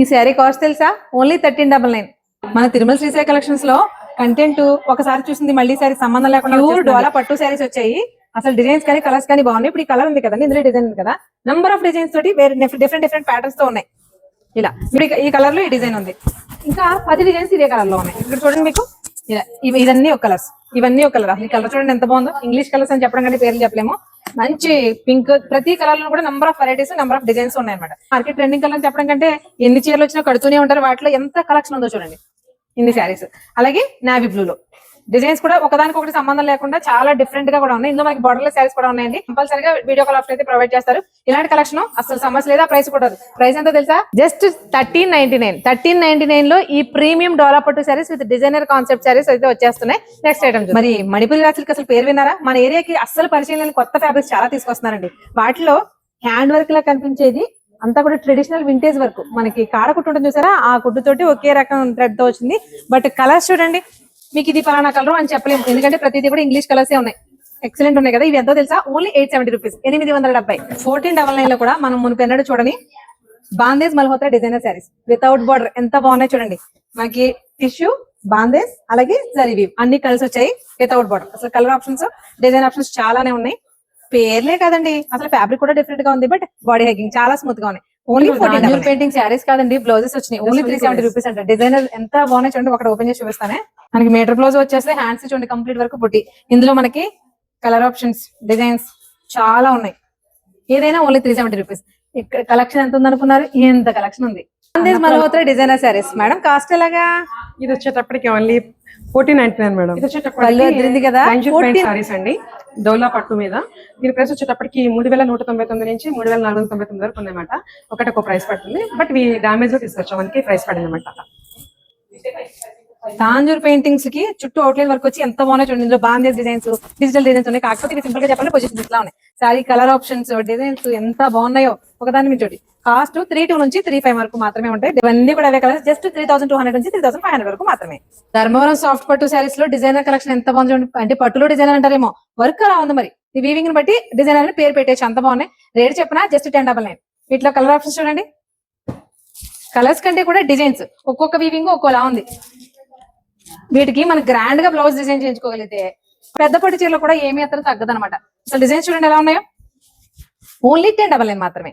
ఈ శారీ కాస్ట్ తెలుసా? ఓన్లీ 1399. మన తిరుమల శ్రీశైల కలెక్షన్స్ లో కంటెంట్ ఒకసారి చూసింది మళ్ళీ సారి సంబంధం లేకుండా డోలా పట్టు శారీస్ వచ్చాయి. అసలు డిజైన్స్ కానీ కలర్స్ కానీ బాగున్నాయి. ఇప్పుడు ఈ కలర్ ఉంది కదండి, ఇందులో డిజైన్ ఉంది కదా, నంబర్ ఆఫ్ డిజైన్స్ తోటి వేరే డిఫరెంట్ ప్యాటర్న్స్ తో ఉన్నాయి. ఇలా ఇప్పుడు ఈ కలర్ లో ఈ డిజైన్ ఉంది, ఇంకా 10 డిజైన్స్ ఇదే కలర్ లో ఉన్నాయి. ఇక్కడ చూడండి మీకు ఇలా ఇవన్నీ ఒక కలర్స్, ఇవన్నీ ఒక కలర్. ఈ కలర్ చూడండి ఎంత బాగుందో. ఇంగ్లీష్ కలర్స్ అని చెప్పడం కంటే పేర్లు చెప్పలేము. మంచి పింక్, ప్రతి కలర్ లో కూడా number of varieties, number of designs ఉన్నాయి అనమాట. మార్కెట్ ట్రెండింగ్ కలర్ అని చెప్పడం కంటే ఎన్ని చీరలు వచ్చినా కడుతూనే ఉంటారు. వాటిలో ఎంత కలెక్షన్ ఉందో చూడండి ఇన్ని శారీస్. అలాగే నావీ బ్లూ లో డిజైన్స్ కూడా ఒకదానికి సంబంధం లేకుండా చాలా డిఫరెంట్ గా కూడా ఉన్నాయి. ఇందులో మనకి బోర్డర్లెస్ శారీస్ కూడా ఉన్నాయండి. కంపల్సరీగా వీడియో కాల్ ఆప్షన్ అయితే ప్రొవైడ్ చేస్తారు. ఇలాంటి కలెక్షన్ అసలు సమస్య లేదా. ప్రైస్ కూడా ప్రైస్ ఎంత తెలుసా? జస్ట్ 1399. 1399 లో ఈ ప్రీమియం డోలా పట్టు saris with designer concept saris అయితే వచ్చేస్తున్నాయి. నెక్స్ట్ ఐటమ్ మరి మణిపురి రాశులకి అసలు పేరు విన్నారా? మన ఏరియాకి అస్సలు పరిచయం లేని కొత్త ఫ్యాబ్రిక్స్ చాలా తీసుకొస్తున్నారండి. వాటిలో హ్యాండ్ వర్క్ లా కనిపించేది అంతా కూడా ట్రెడిషనల్ వింటేజ్ వర్క్. మనకి కాడ కుట్టు ఉంటుంది చూసారా, ఆ కుట్టుతోటి ఒకే రకం థ్రెడ్ తో వచ్చింది. బట్ కలర్స్ చూడండి, మీకు ఇది పలానా కలర్ అని చెప్పలేము, ఎందుకంటే ప్రతిదీ కూడా ఇంగ్లీష్ కలర్స్ ఉన్నాయి. ఎక్సలెంట్ ఉన్నాయి కదా. ఇవి ఎంతో తెలుసా? Only 870 rupees, 870. 1499 లో కూడా మనం మునుపెన్నడూ చూడని bandhej Malhotra designer saris without border ఎంత బాగున్నాయి చూడండి. మనకి టిష్యూ, బాందేజ్, అలాగే జరీ వీవ్ అన్ని కలిసి వచ్చాయి వితౌట్ బార్డర్. అసలు కలర్ ఆప్షన్స్, డిజైన్ ఆప్షన్స్ చాలానే ఉన్నాయి. పేర్లే కాదండి, అసలు ఫ్యాబ్రిక్ కూడా డిఫరెంట్ గా ఉంది. బట్ బాడీ హెగ్గింగ్ చాలా స్మూత్ గా ఉన్నాయి. ఓన్లీ 14 పెయింటింగ్ శారీస్ కాదండి, బ్లౌజెస్ వచ్చినాయి. ఓన్లీ 370 రూపీస్ అంట. డిజైనర్ ఎంత బాగున్నాయి చూడండి. ఒకటి ఓపెన్ చేసి చూపిస్తానే. మనకి మీటర్ బ్లౌజ్ వచ్చేస్తే హ్యాండ్స్ చూడండి కంప్లీట్ వర్క్ బుట్టి. ఇందులో మనకి కలర్ ఆప్షన్స్, డిజైన్స్ చాలా ఉన్నాయి. ఏదైనా ఓన్లీ 370 రూపీస్. ఇక్కడ కలెక్షన్ ఎంత ఉంది అనుకున్నారు? ఎంత కలెక్షన్ ఉంది. Malhotra designer saris madam cost ఎలాగా? ఇది వచ్చేటప్పటికి ఓన్లీ 1499 మేడం. ఇది వచ్చేటప్పటికి కదా సారీస్ అండి, డోలా పట్టు మీద. దీని ప్రైస్ వచ్చేటప్పటికి 3199 నుంచి 3499 వరకు ఉందన్నమాట. ఒకటి ప్రైస్ పడుతుంది. బట్ ఇవి డామేజ్ లో తీసుకొచ్చాం, మనకి ప్రైస్ పడింది అనమాట. తాంజూర్ పెయింటింగ్స్ కి చుట్టూ అవుట్లైన్ వర్క్ వచ్చి ఎంత బాగున్నాయి చూడండి. ఇందులో బాందేజ్ డిజైన్స్, డిజిటల్ డిజైన్స్ ఉన్నాయి. కాకపోతే సింపుల్ గా చెప్పాలి, పొజిషన్ ఇట్లా ఉన్నాయి. సారీ కలర్ ఆప్షన్స్, డిజైన్స్ ఎంత బాగున్నాయో ఒకదాని మీద చోటి. కాస్ట్ 32 నుంచి 35 వరకు మాత్రమే ఉంటాయి. ఇవన్నీ కూడా అవే కలర్స్. జస్ట్ 3200 నుంచి 3500 వరకు మాత్రమే. ధర్మవరం సాఫ్ట్ పట్టు శారీస్ లో డిజైనర్ కలెక్షన్ ఎంత బాగుంది చూడండి. అంటే పట్టులో డిజైనర్ అంటారేమో, వర్క్ అలా ఉంది. మరి ఈ వీవింగ్ ని బట్టి డిజైనర్ పేరు పెట్టేసి అంత బాగున్నాయి. రేట్ చెప్పినా జస్ట్ 1099. వీటిలో కలర్ ఆప్షన్స్ చూడండి. కలర్స్ కంటే కూడా డిజైన్స్, ఒక్కొక్క వీవింగ్ ఒక్కోలా ఉంది. వీటికి మనం గ్రాండ్ గా బ్లౌజ్ డిజైన్ చేయించుకోగలిగితే పెద్ద పట్టు చీరలో కూడా ఏమీ అతను తగ్గదనమాట. అసలు డిజైన్స్ చూడండి ఎలా ఉన్నాయో. ఓన్లీ 1099 మాత్రమే.